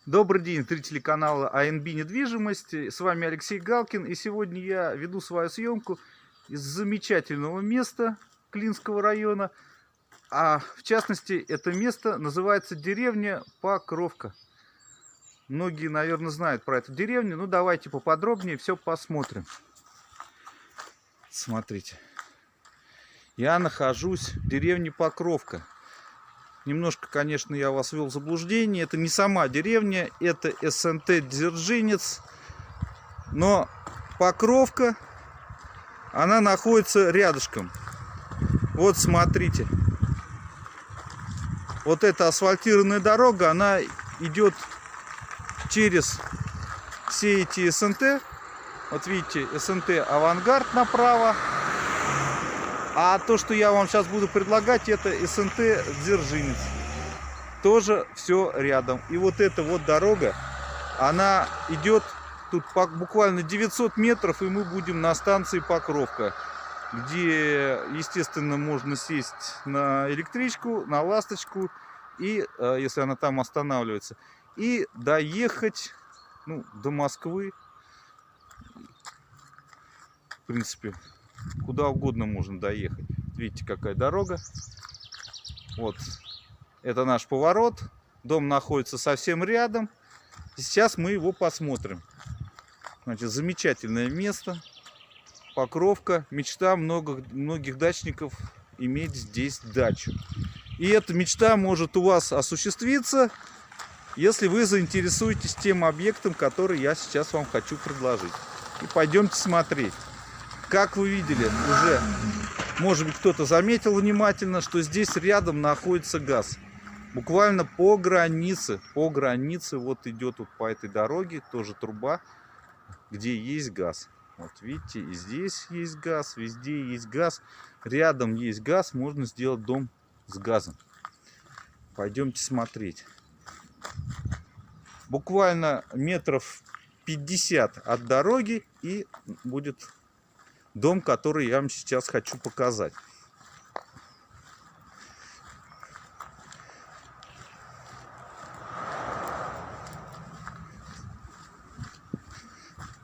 Добрый день, зрители канала АНБ недвижимость. С вами Алексей Галкин. И сегодня я веду свою съемку из замечательного места Клинского района. А в частности, это место называется деревня Покровка. Многие, наверное, знают про эту деревню. Ну, давайте поподробнее все посмотрим. Смотрите. Я нахожусь в деревне Покровка. Немножко, конечно, я вас ввел в заблуждение. Это не сама деревня, это СНТ Дзержинец. Но Покровка, она находится рядышком. Вот смотрите. Вот эта асфальтированная дорога, она идет через все эти СНТ. Вот видите, СНТ Авангард направо. А то, что я вам сейчас буду предлагать, это СНТ Дзержинец. Тоже все рядом. И вот эта вот дорога, она идет тут буквально 900 метров, и мы будем на станции Покровка, где, естественно, можно сесть на электричку, на ласточку, и, если она там останавливается, и доехать, ну, до Москвы. В принципе, куда угодно можно доехать. Видите, какая дорога. Вот. Это наш поворот. Дом находится совсем рядом. Сейчас мы его посмотрим. Значит, замечательное место. Покровка. Мечта многих дачников иметь здесь дачу. И эта мечта может у вас осуществиться, если вы заинтересуетесь тем объектом, который я сейчас вам хочу предложить. И пойдемте смотреть. Как вы видели, уже, может быть, кто-то заметил внимательно, что здесь рядом находится газ. Буквально по границе вот идет вот по этой дороге тоже труба, где есть газ. Вот видите, и здесь есть газ, везде есть газ. Рядом есть газ, можно сделать дом с газом. Пойдемте смотреть. Буквально метров 50 от дороги и будет дом, который я вам сейчас хочу показать.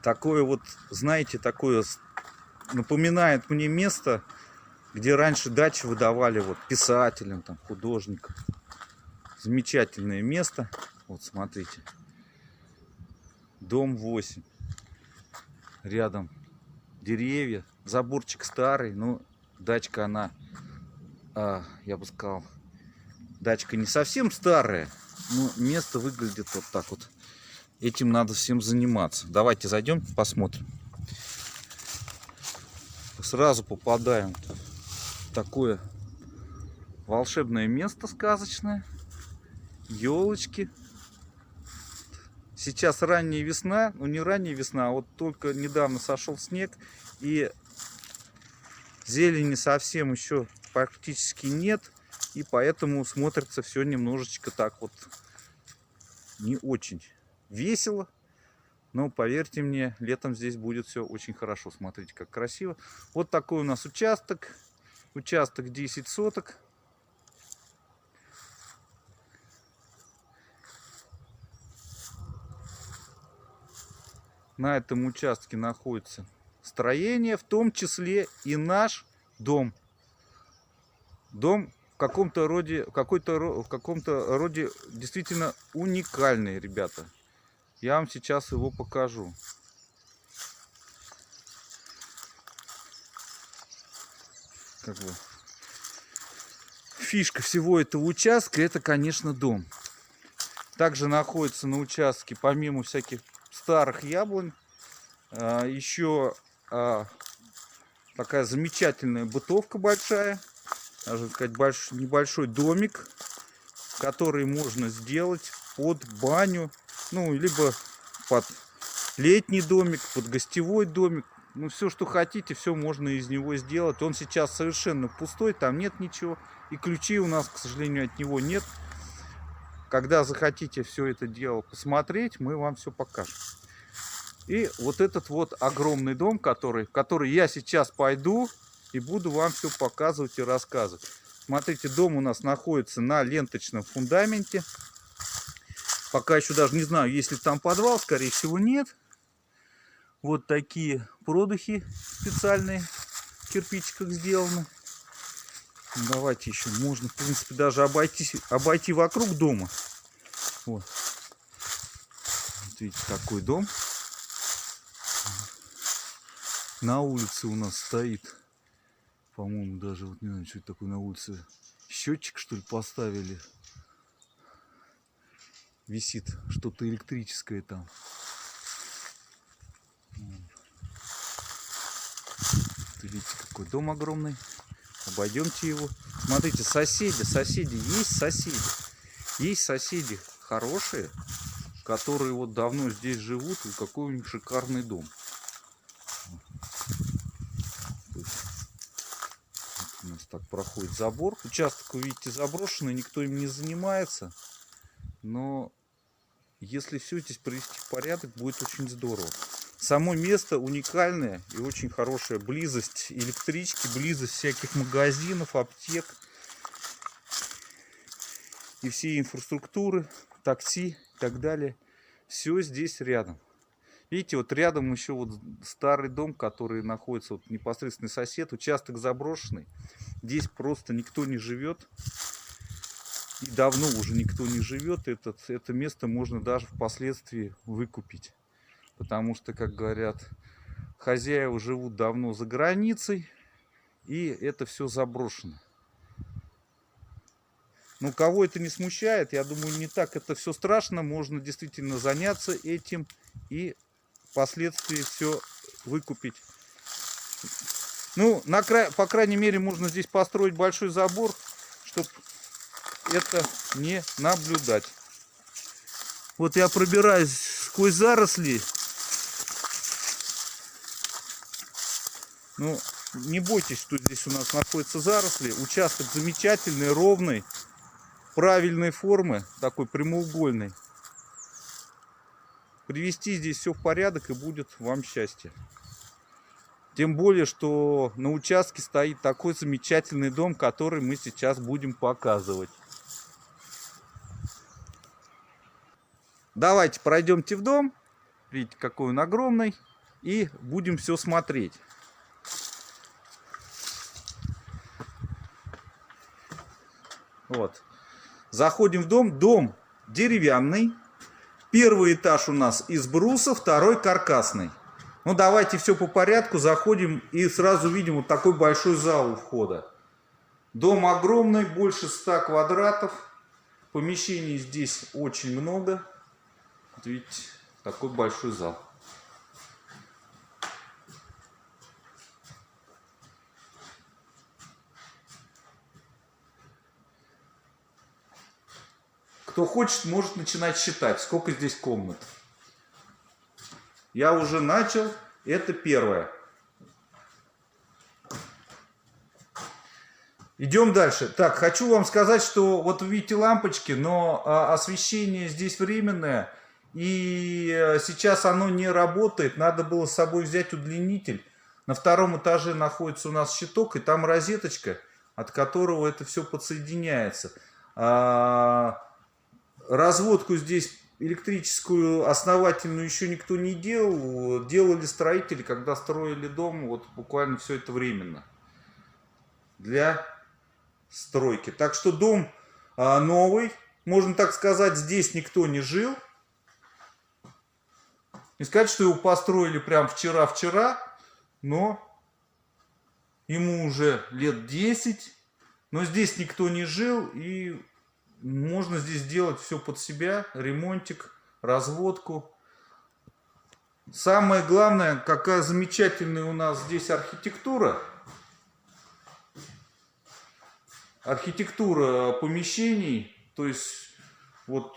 Такое вот, знаете, такое напоминает мне место, где раньше дачи выдавали вот писателям, там, художникам. Замечательное место. Вот смотрите. Дом 8. Рядом деревья, заборчик старый, но дачка она, я бы сказал, дачка не совсем старая, но место выглядит вот так вот. Этим надо всем заниматься. Давайте зайдем, посмотрим. Сразу попадаем в такое волшебное место сказочное. Елочки. Сейчас ранняя весна, ну не ранняя весна, а вот только недавно сошел снег, и зелени совсем еще практически нет, и поэтому смотрится все немножечко так вот не очень весело, но поверьте мне, летом здесь будет все очень хорошо. Смотрите, как красиво. Вот такой у нас участок 10 соток. На этом участке находится строение, в том числе и наш дом. Дом в каком-то роде действительно уникальный, ребята. Я вам сейчас его покажу. Как бы фишка всего этого участка — это, конечно, дом. Также находится на участке, помимо всяких старых яблонь, еще такая замечательная бытовка большая, можно сказать, небольшой домик, который можно сделать под баню, ну, либо под летний домик, под гостевой домик. Ну, все, что хотите, все можно из него сделать. Он сейчас совершенно пустой, там нет ничего, и ключей у нас, к сожалению, от него нет. Когда захотите все это дело посмотреть, мы вам все покажем. И вот этот вот огромный дом, который я сейчас пойду и буду вам все показывать и рассказывать. Смотрите, дом у нас находится на ленточном фундаменте. Пока еще даже не знаю, есть ли там подвал, скорее всего нет. Вот такие продухи специальные в кирпичиках сделаны. Давайте еще можно, в принципе, даже обойти вокруг дома. Вот. Вот видите, такой дом. На улице у нас стоит, по-моему, даже, вот не знаю, что это такое на улице, счетчик, что ли, поставили. Висит что-то электрическое там. Видите, какой дом огромный. Обойдемте его. Смотрите, соседи, есть соседи хорошие, которые вот давно здесь живут, и какой у них шикарный дом. Вот у нас так проходит забор. Участок, вы видите, заброшенный, никто им не занимается. Но если все здесь привести в порядок, будет очень здорово. Само место уникальное и очень хорошая близость электрички, близость всяких магазинов, аптек и всей инфраструктуры, такси и так далее. Все здесь рядом. Видите, вот рядом еще вот старый дом, который находится, вот непосредственный сосед, участок заброшенный. Здесь просто никто не живет. И давно уже никто не живет. Это место можно даже впоследствии выкупить. Потому что, как говорят, хозяева живут давно за границей, и это все заброшено. Но кого это не смущает, я думаю, не так это все страшно. Можно действительно заняться этим и впоследствии все выкупить. Ну, по крайней мере, можно здесь построить большой забор, чтобы это не наблюдать. Вот я пробираюсь сквозь заросли. Ну, не бойтесь, что здесь у нас находятся заросли. Участок замечательный, ровный, правильной формы, такой прямоугольный. Привести здесь все в порядок, и будет вам счастье. Тем более, что на участке стоит такой замечательный дом, который мы сейчас будем показывать. Давайте пройдемте в дом. Видите, какой он огромный. И будем все смотреть. Вот. Заходим в дом. Дом деревянный. Первый этаж у нас из бруса, второй каркасный. Ну, давайте все по порядку. Заходим и сразу видим вот такой большой зал у входа. Дом огромный, больше 100 квадратов. Помещений здесь очень много. Вот видите, такой большой зал. Кто хочет, может начинать считать, сколько здесь комнат. Я уже начал. Это первое. Идем дальше. Так, хочу вам сказать, что вот вы видите лампочки, но освещение здесь временное. И сейчас оно не работает. Надо было с собой взять удлинитель. На втором этаже находится у нас щиток, и там розеточка, от которого это все подсоединяется. Разводку здесь электрическую основательную еще никто не делал. Делали строители, когда строили дом, вот буквально все это временно. Для стройки. Так что дом новый. Можно так сказать, здесь никто не жил. Не сказать, что его построили прям вчера-вчера, но ему уже лет 10. Но здесь никто не жил, и можно здесь делать все под себя. Ремонтик, разводку. Самое главное, какая замечательная у нас здесь архитектура. Архитектура помещений. То есть, вот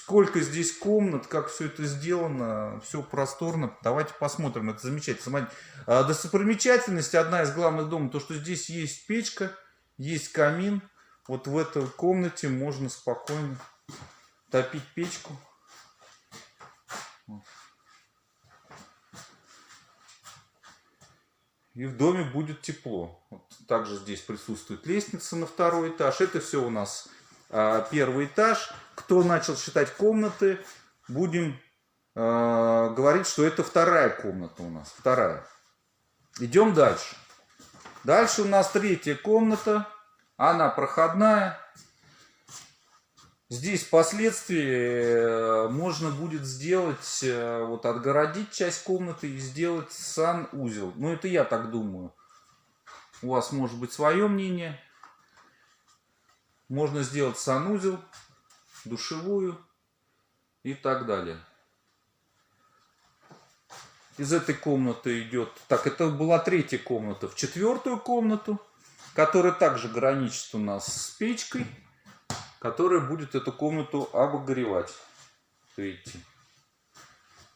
сколько здесь комнат, как все это сделано, все просторно. Давайте посмотрим, это замечательно. Достопримечательность, одна из главных дома, то, что здесь есть печка, есть камин. Вот в этой комнате можно спокойно топить печку. И в доме будет тепло. Вот также здесь присутствует лестница на второй этаж. Это все у нас первый этаж. кто начал считать комнаты, будем говорить, что это вторая комната у нас. Вторая. Идем дальше. Дальше у нас третья комната. Она проходная. Здесь впоследствии можно будет сделать, вот отгородить часть комнаты и сделать санузел. Ну, это я так думаю. У вас может быть свое мнение. Можно сделать санузел, душевую и так далее. Из этой комнаты идет... Так, это была третья комната. В четвертую комнату, которая также граничит у нас с печкой, которая будет эту комнату обогревать. Видите?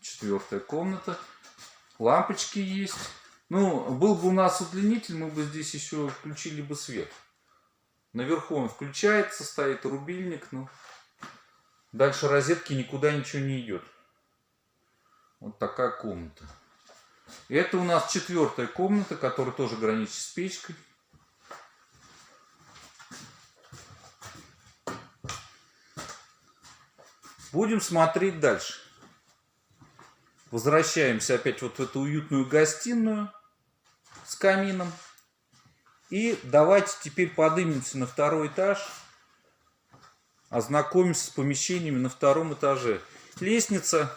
Четвертая комната. Лампочки есть. Ну, был бы у нас удлинитель, мы бы здесь еще включили бы свет. Наверху он включается, стоит рубильник. Ну, дальше розетки никуда ничего не идет. Вот такая комната. И это у нас четвертая комната, которая тоже граничит с печкой. Будем смотреть дальше. Возвращаемся опять вот в эту уютную гостиную с камином. И давайте теперь поднимемся на второй этаж. Ознакомимся с помещениями на втором этаже. Лестница,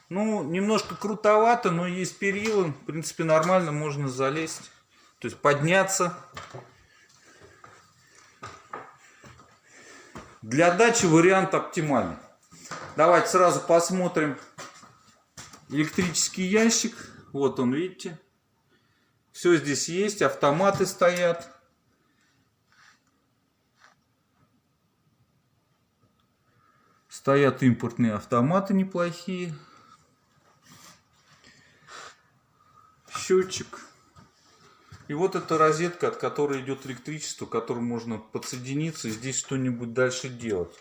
ну, немножко крутовато, но есть перила. В принципе, нормально можно залезть. То есть подняться. Для дачи вариант оптимальный. Давайте сразу посмотрим электрический ящик. Вот он, видите. Все здесь есть, автоматы стоят. Стоят импортные автоматы неплохие. Счетчик. И вот эта розетка, от которой идет электричество, к которой можно подсоединиться и здесь что-нибудь дальше делать.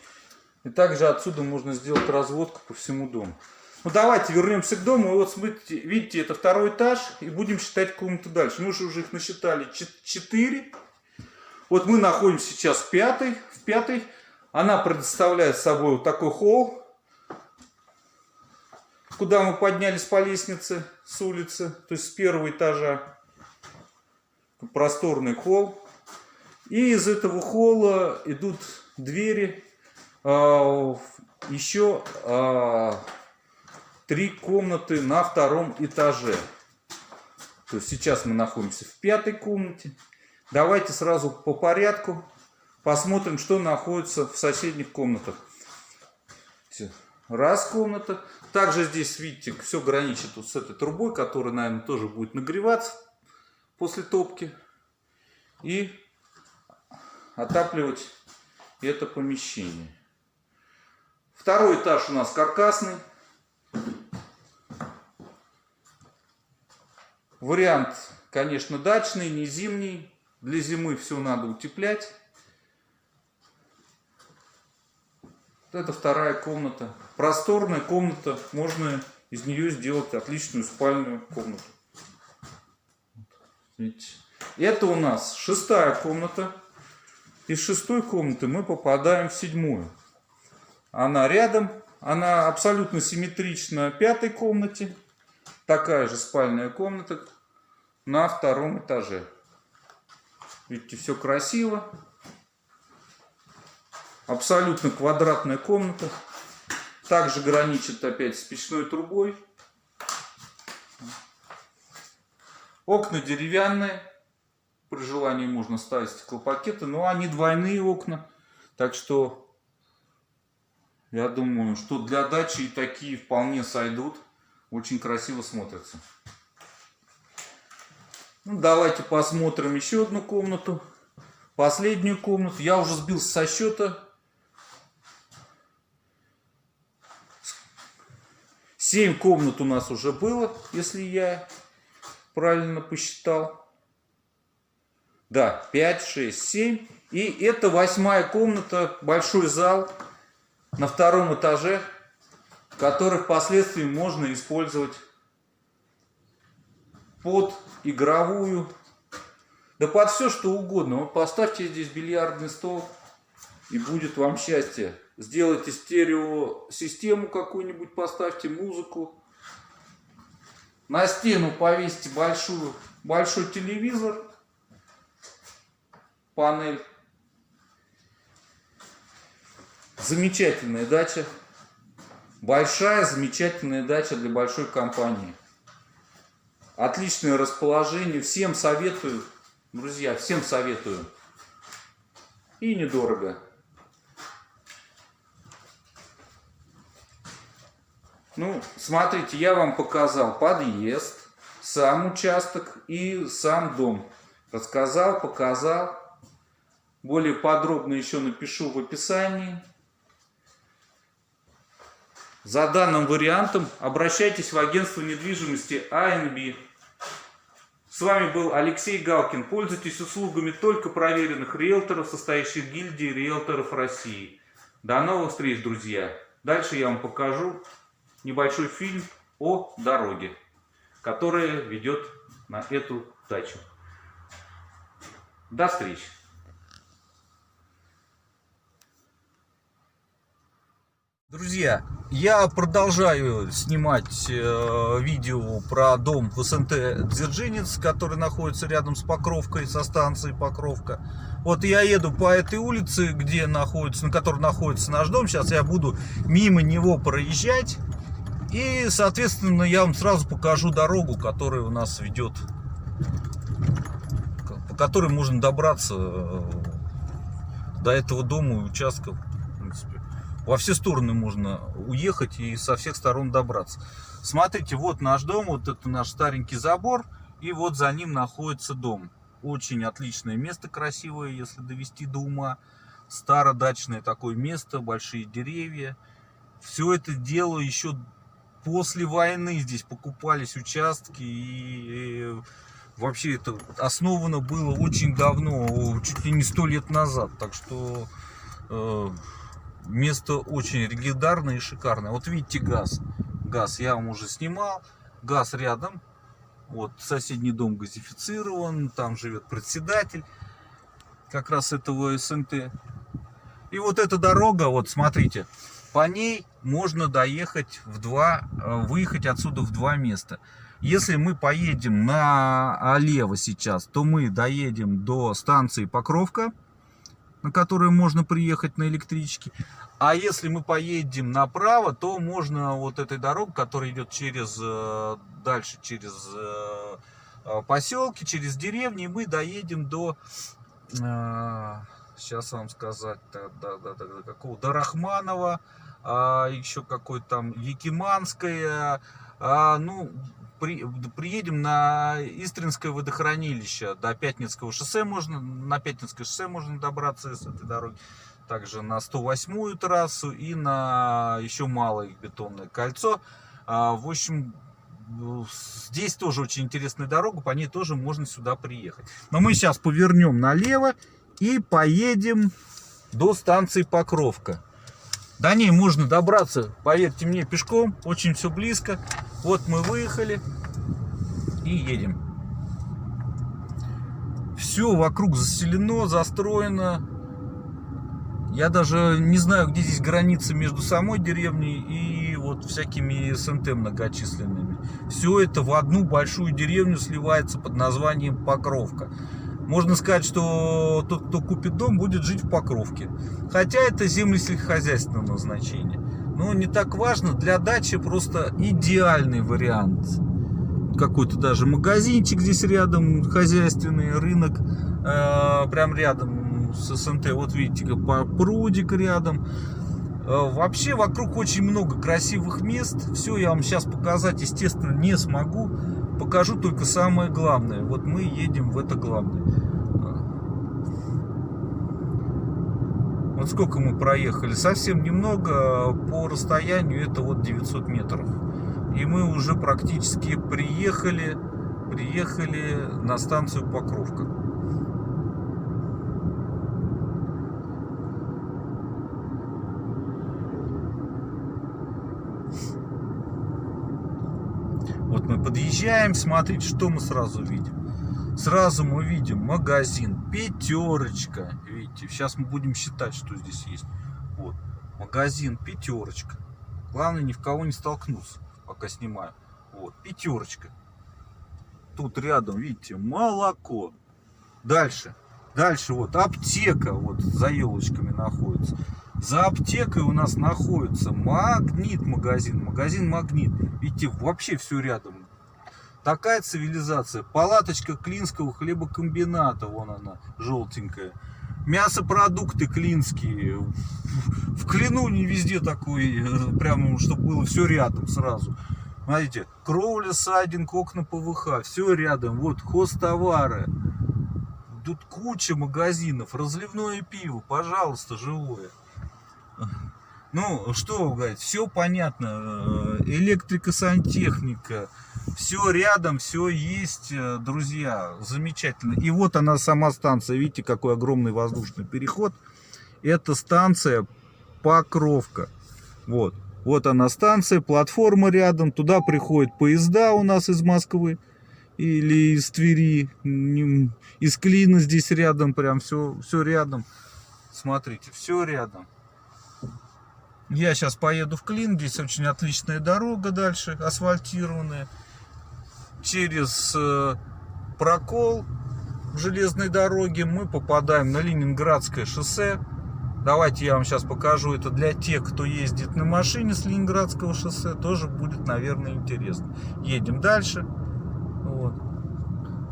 И также отсюда можно сделать разводку по всему дому. Ну давайте вернемся к дому. И вот смотрите, видите, это второй этаж. И будем считать комнаты дальше. Мы же уже их насчитали 4. Вот мы находимся сейчас в пятой. Она предоставляет собой вот такой холл. Куда мы поднялись по лестнице с улицы. То есть с первого этажа. Просторный холл. И из этого холла идут двери. Еще 3 комнаты на втором этаже. То есть сейчас мы находимся в 5-й комнате. Давайте сразу по порядку посмотрим, что находится в соседних комнатах. Раз комната. Также здесь, видите, все граничит вот с этой трубой, которая, наверное, тоже будет нагреваться после топки. И отапливать это помещение. Второй этаж у нас каркасный. Вариант, конечно, дачный, не зимний. Для зимы все надо утеплять. Это вторая комната. Просторная комната. Можно из нее сделать отличную спальную комнату. Видите? Это у нас 6-я комната. Из 6-й комнаты мы попадаем в 7-ю. Она рядом. Она абсолютно симметрична 5-й комнате. Такая же спальная комната на втором этаже. Видите, все красиво. Абсолютно квадратная комната. Также граничит опять с печной трубой. Окна деревянные. При желании можно ставить стеклопакеты. Но они двойные окна. Так что я думаю, что для дачи и такие вполне сойдут. Очень красиво смотрятся. Ну, давайте посмотрим еще одну комнату. Последнюю комнату. Я уже сбился со счета. 7 комнат у нас уже было, если я правильно посчитал. Да, 5, 6, 7. И это 8-я комната, большой зал на втором этаже, который впоследствии можно использовать под игровую, да под все что угодно. Вот поставьте здесь бильярдный стол, и будет вам счастье. Сделайте стереосистему какую-нибудь, поставьте музыку. На стену повесьте большой телевизор, панель. Замечательная дача. Большая, замечательная дача для большой компании. Отличное расположение. Всем советую, друзья, всем советую. И недорого. Ну, смотрите, я вам показал подъезд, сам участок и сам дом. Рассказал, показал. Более подробно еще напишу в описании. За данным вариантом обращайтесь в агентство недвижимости АНБ. С вами был Алексей Галкин. Пользуйтесь услугами только проверенных риэлторов, состоящих в гильдии риэлторов России. До новых встреч, друзья. Дальше я вам покажу небольшой фильм о дороге, которая ведет на эту дачу. До встречи. Друзья, я продолжаю снимать видео про дом в СНТ Дзержинец, который находится рядом с Покровкой, со станцией Покровка. Вот я еду по этой улице, на которой находится наш дом. Сейчас я буду мимо него проезжать. И, соответственно, я вам сразу покажу дорогу, которая у нас ведет, по которой можно добраться до этого дома и участка. В принципе, во все стороны можно уехать и со всех сторон добраться. Смотрите, вот наш дом, вот это наш старенький забор, и вот за ним находится дом. Очень отличное место, красивое, если довести до ума. Стародачное такое место, большие деревья. Все это дело еще после войны здесь покупались участки, и вообще это основано было очень давно, чуть ли не 100 лет назад. Так что место очень легендарное и шикарное. Вот видите, газ я вам уже снимал, газ рядом. Вот соседний дом газифицирован, там живет председатель как раз этого СНТ. И вот эта дорога, вот смотрите, по ней можно доехать выехать отсюда в два места. Если мы поедем налево сейчас, то мы доедем до станции Покровка, на которую можно приехать на электричке. А если мы поедем направо, то можно вот этой дорогой, которая идет дальше через поселки, через деревни, и мы доедем до, сейчас вам сказать, до Рахманова, еще какой-то там Якиманское, ну, приедем на Истринское водохранилище, до Пятницкого шоссе на Пятницкое шоссе можно добраться с этой дороги, также на 108-ю трассу и на еще малое бетонное кольцо. В общем, здесь тоже очень интересная дорога, по ней тоже можно сюда приехать. Но мы сейчас повернем налево и поедем до станции Покровка. До ней можно добраться, поверьте мне, пешком, очень все близко. Вот мы выехали и едем. Все вокруг заселено, застроено. Я даже не знаю, где здесь граница между самой деревней и вот всякими СНТ многочисленными. Все это в одну большую деревню сливается под названием Покровка. Можно сказать, что тот, кто купит дом, будет жить в Покровке. Хотя это земли сельскохозяйственного назначения. Но не так важно, для дачи просто идеальный вариант. Какой-то даже магазинчик здесь рядом, хозяйственный, рынок прям рядом с СНТ. Вот видите, прудик рядом. Вообще вокруг очень много красивых мест. Все я вам сейчас показать, естественно, не смогу. Покажу только самое главное. Вот мы едем в это главное. Вот сколько мы проехали? Совсем немного. По расстоянию это вот 900 метров. И мы уже практически приехали на станцию Покровка. Вот мы подъезжаем, смотрите, что мы сразу видим. Сразу мы видим магазин, пятерочка. Видите, сейчас мы будем считать, что здесь есть. Вот. Магазин «Пятерочка». Главное, ни в кого не столкнуться, пока снимаю. Вот, «Пятерочка». Тут рядом, видите, молоко. Дальше вот аптека вот за елочками находится. За аптекой у нас находится Магнит магазин. Магазин Магнит. Видите, вообще все рядом. Такая цивилизация. Палаточка Клинского хлебокомбината. Вон она, желтенькая. Мясопродукты клинские. В Клину не везде такой, прямо, чтобы было все рядом сразу. Смотрите, кровля, сайдинг, окна ПВХ. Все рядом. Вот хозтовары. Тут куча магазинов. Разливное пиво, пожалуйста, живое. Ну, что говорить, все понятно. Электрика, сантехника. Все рядом, все есть, друзья. Замечательно. И вот она, сама станция. Видите, какой огромный воздушный переход. Это станция Покровка. Вот она станция, платформа рядом. Туда приходят поезда у нас из Москвы. Или из Твери. Из Клина здесь рядом. Прям все рядом. Смотрите, все рядом. Я сейчас поеду в Клин. Здесь очень отличная дорога дальше, асфальтированная. Через прокол в железной дороге мы попадаем на Ленинградское шоссе. Давайте я вам сейчас покажу это для тех, кто ездит на машине с Ленинградского шоссе. Тоже будет, наверное, интересно. Едем дальше. Вот.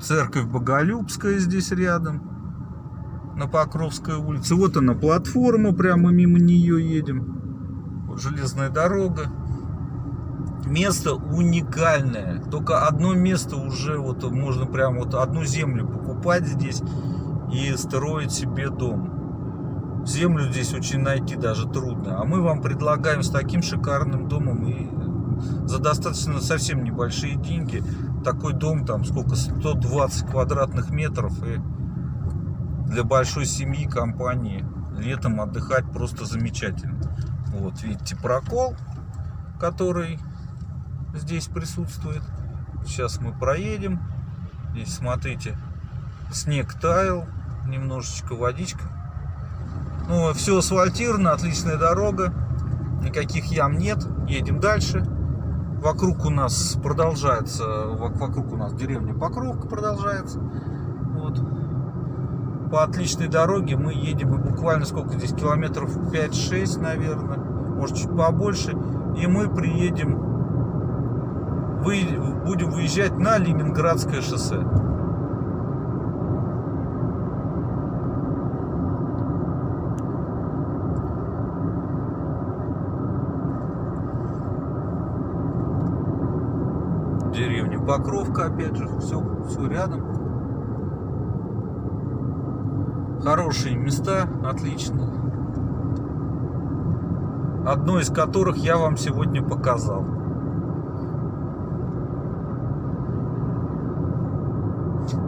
Церковь Боголюбская здесь рядом. На Покровской улице. Вот она, платформа. Прямо мимо нее едем. Вот железная дорога. Место уникальное. Только одно место уже вот можно прям вот одну землю покупать здесь и строить себе дом. Землю здесь очень найти даже трудно. А мы вам предлагаем с таким шикарным домом и за достаточно совсем небольшие деньги такой дом, там сколько, 120 квадратных метров, и для большой семьи, компании летом отдыхать просто замечательно. Вот видите прокол, который здесь присутствует. Сейчас мы проедем. Здесь, смотрите, снег таял, немножечко водичка. Ну, все асфальтировано, отличная дорога. Никаких ям нет. Едем дальше. Вокруг у нас деревня Покровка продолжается. Вот. По отличной дороге мы едем, и буквально сколько здесь, километров 5-6, наверное, может чуть побольше. И мы приедем, будем выезжать на Ленинградское шоссе. Деревня Покровка, опять же, все рядом. Хорошие места, отлично. Одно из которых я вам сегодня показал.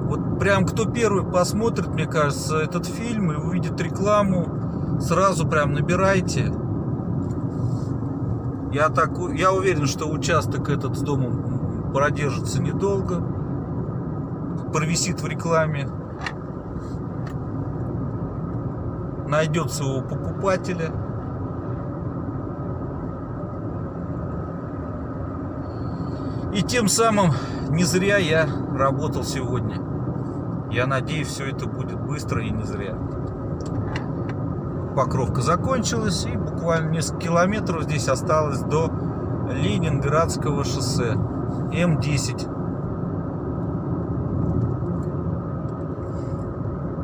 Вот прям кто первый посмотрит, мне кажется, этот фильм и увидит рекламу, сразу прям набирайте. Я уверен, что участок этот с домом продержится недолго, провисит в рекламе, найдется у покупателя. И тем самым не зря я работал сегодня. Я надеюсь, все это будет быстро и не зря. Покровка закончилась, и буквально несколько километров здесь осталось до Ленинградского шоссе М10.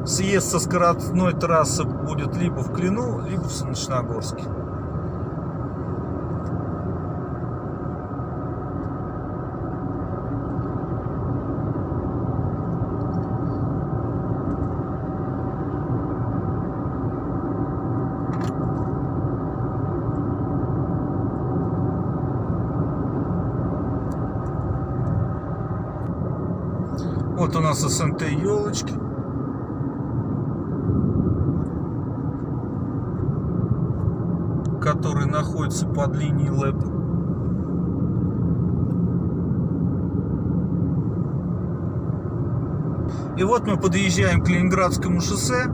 Съезд со скоростной трассы будет либо в Клину, либо в Солнечногорске. Вот у нас СНТ елочки. Который находится под линией ЛЭП. И вот мы подъезжаем к Ленинградскому шоссе.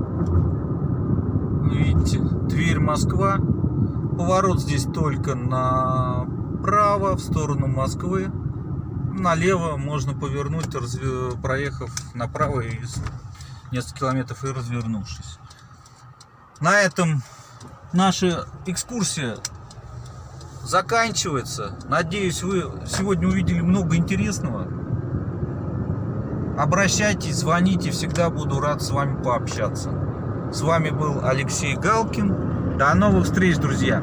Видите, Тверь, Москва. Поворот здесь только направо, в сторону Москвы. Налево можно повернуть, проехав направо и несколько километров и развернувшись. На этом наша экскурсия заканчивается. Надеюсь, вы сегодня увидели много интересного. Обращайтесь, звоните, всегда буду рад с вами пообщаться. С вами был Алексей Галкин. До новых встреч, друзья!